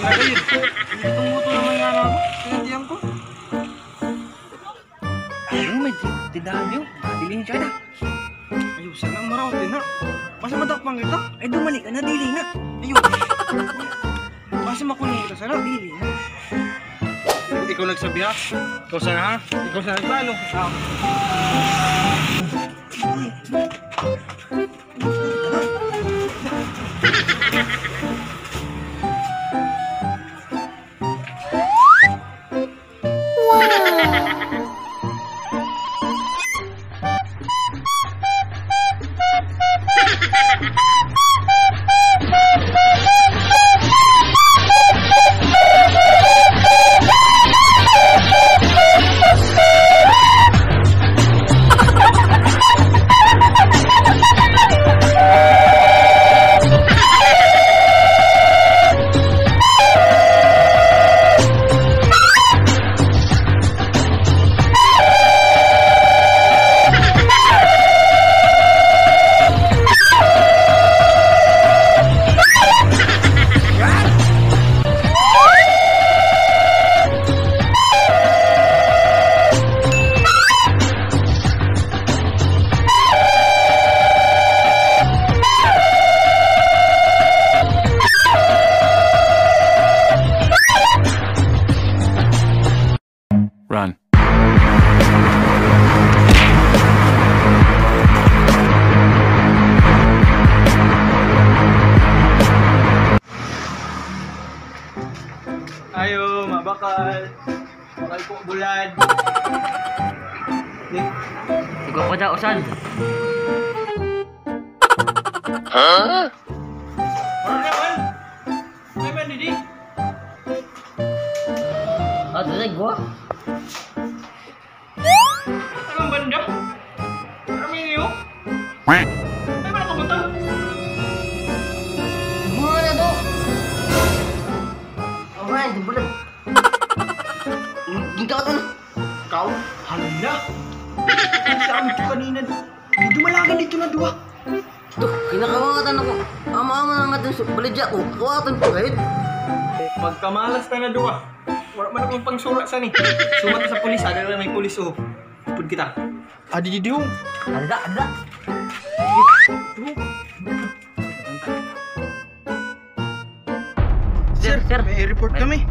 Nagayod. Itong buto naman nga na ako. Sinandiyan ko. Ayun, may tindahan nyo. Mabiling siya na. Ayun, sana maraw din na. Basta madakpang kita. Ay, dumali ka na, dili na. Ayun. Basta makunin kita sana. Dili na. Ikaw nagsabi ha? Ikaw sana ha? Ikaw sana nagplano. Run. Ayo, mabakal. Bakal po bulad. Ikaw pa daw, Sal. Ano naman? May ba Didi? Talag gua. Anong banda? Ano may iyo? May ba nakapunta? Mga na to. Okay, di bulan. Hindi ka na. Ikaw? Hala! Sabi ko kanina, hindi dumalagan dito na duwa. Tuh, kinakawatan ako. Ama-ama na nga din sa baladya ko. Kawatan ko kahit. Pagkamalas na na duwa. Wala man akong pangsura sa ni. Sumat sa pulis, ada na may pulis oh. Pud kita. Adi di diyo. Ada. Sir. May report kami.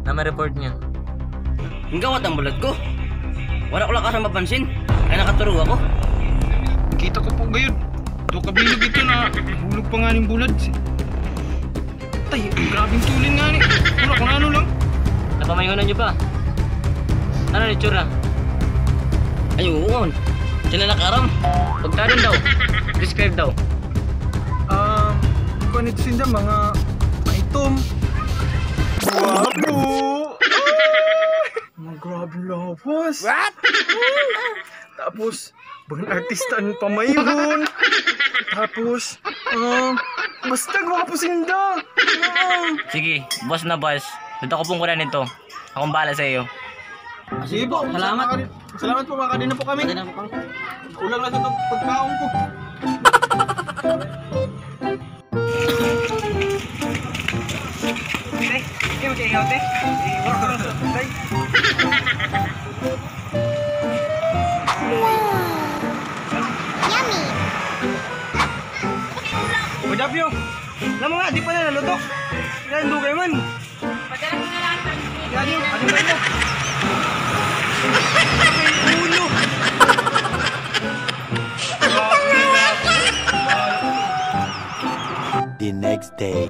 Report niya. Ang gawat ang bulat ko. Wala ko lang kasang mapansin. Ay nakaturo ako. Kita ko po gayon. Do kabilog ito na hulog pa nga ng bulad. Tay, grabing tulin nga ni. Wala kung ano lang. Napamayunan niyo ba? Ano ni tsura? Ayun. Diyan na nakaram. Pagtarin daw. Describe daw. Kung ito sinda mga maitom. Guwapo! Mga grabe lawas. What? Tapos, bagang artista ang pamayron. Tapos, basta gwapo sinda. Sige, boss na boss. Dito ko pong kunan nito. Akong bahala sa iyo. Sige po, Salamat. Salamat po, makakadin na po kami. Kulang lang itong pagkaon ko. Tay, hindi mo kayo, tay. Iwan ko lang sa tay. Yummy! Madapyo! Alam mo nga, di pa na naluto. Kailan dugay man. Yan yun, ano ba yun? May ulo! The next day.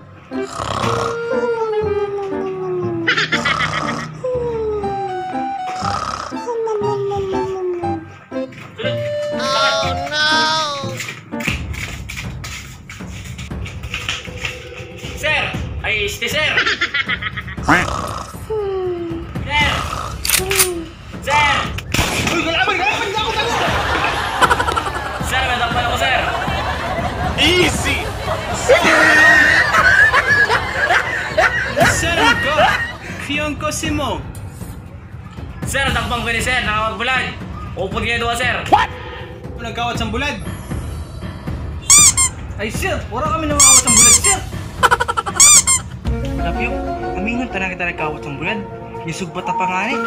Sir! Ay, sir! Sir! Sir! Uy, galaman! Sir, may takpan ako, sir! Easy! Sir, go! Fiyong ko si mo. Sir, takpang ko ni sir, nakakagbulag. Upod kayo doon, sir. What? Nagkawat sa bulad. Ay, sir! Wala kami namawawat sa bulad, sir! Rapyo, amingan tanang kita nagkawat ng bulad. Yusugbat pa nga ni.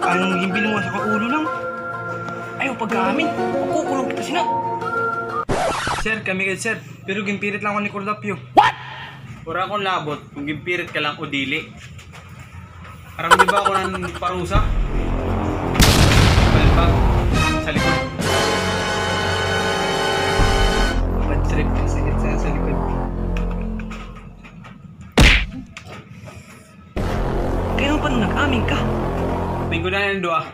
Anong himbili mo sa kaulo lang? Ayaw pagkaamin, makukulong kita sina. Sir, kami kayo sir, pero gimpirit lang ako ni Cordapio. What? Pura akong labot kung gimpirit ka lang o dili. Parang di ba ako ng parusa? Balbag, sa likod. Bad trip kasi sa likod. Kaya pa nung nag-amin ka? Tingko na yan doa.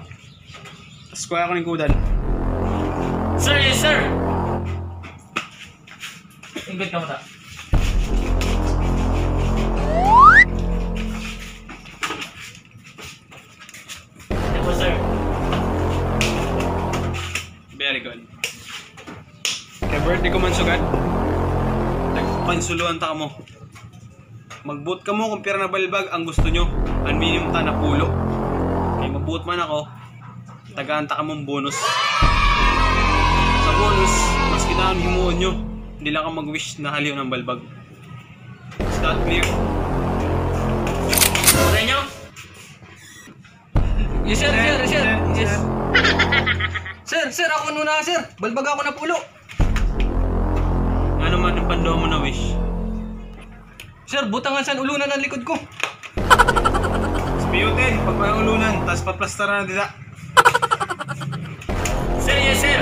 Tapos kuha ako ng kudan. Sir, yes sir! Ingrid ka mo ta. Ito po sir. Very good. Kaya birthday ko man sugad. Nagpansuluan ta mo. Mag-boot ka mo kung pira na balbag ang gusto nyo. Ang minimum ta na pulo. Kaya mag-boot man ako, tagaan ta ka mong bonus. Sa bonus, mas kinahon himuon nyo. Hindi lang ka mag-wish na haliw ng balbag. Is that clear? Pare nyo? Yes sir, sir, sir. Yes. Sir, ako nuna sir. Balbag ako na pulo. Nga naman ang pandaw mo na wish. Sir, butangan sa ulunan ng likod ko. Spiyutin, pag may ulunan, tapos paplastara na dila. Sir, yes sir!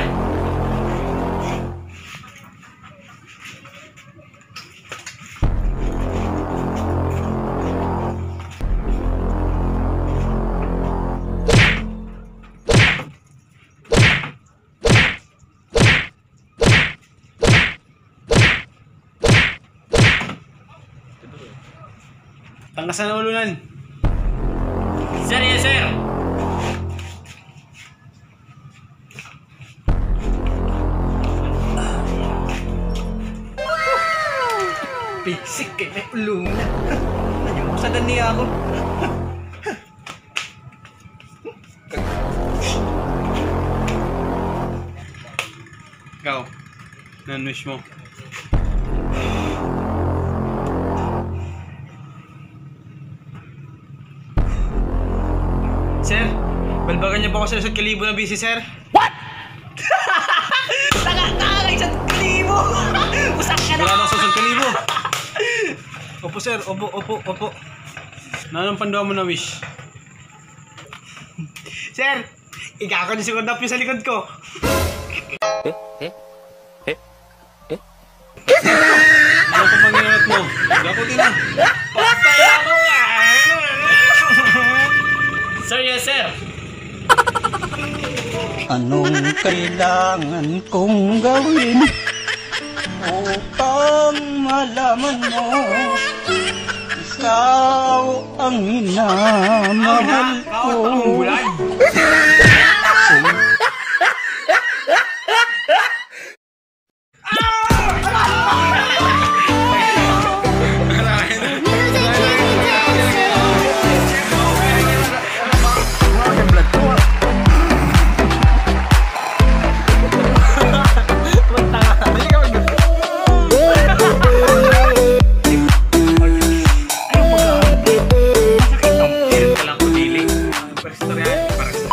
Tangkasan ang ulunan. Sir, yes sir! Pisik kay may ulunan. Nanyumusadan niya ako. Ikaw, nan-wish mo. Sir, balbagan niyo po ako sa isang kalibo na busy, sir. Tanga isang kalibo! Usak ka Wala na! na sa isang kalibo. Opo, sir. Opo. Nanong pandaw mo na wish? Sir, ikako niyo si Cordapio sa likod ko. Ano pa mangyayat mo? Gakutin na. Patay ako nga! Sir, yes sir! Anong kailangan kong gawin upang malaman mo ikaw ang minamahal ko? Kawat pa ang bulan. Para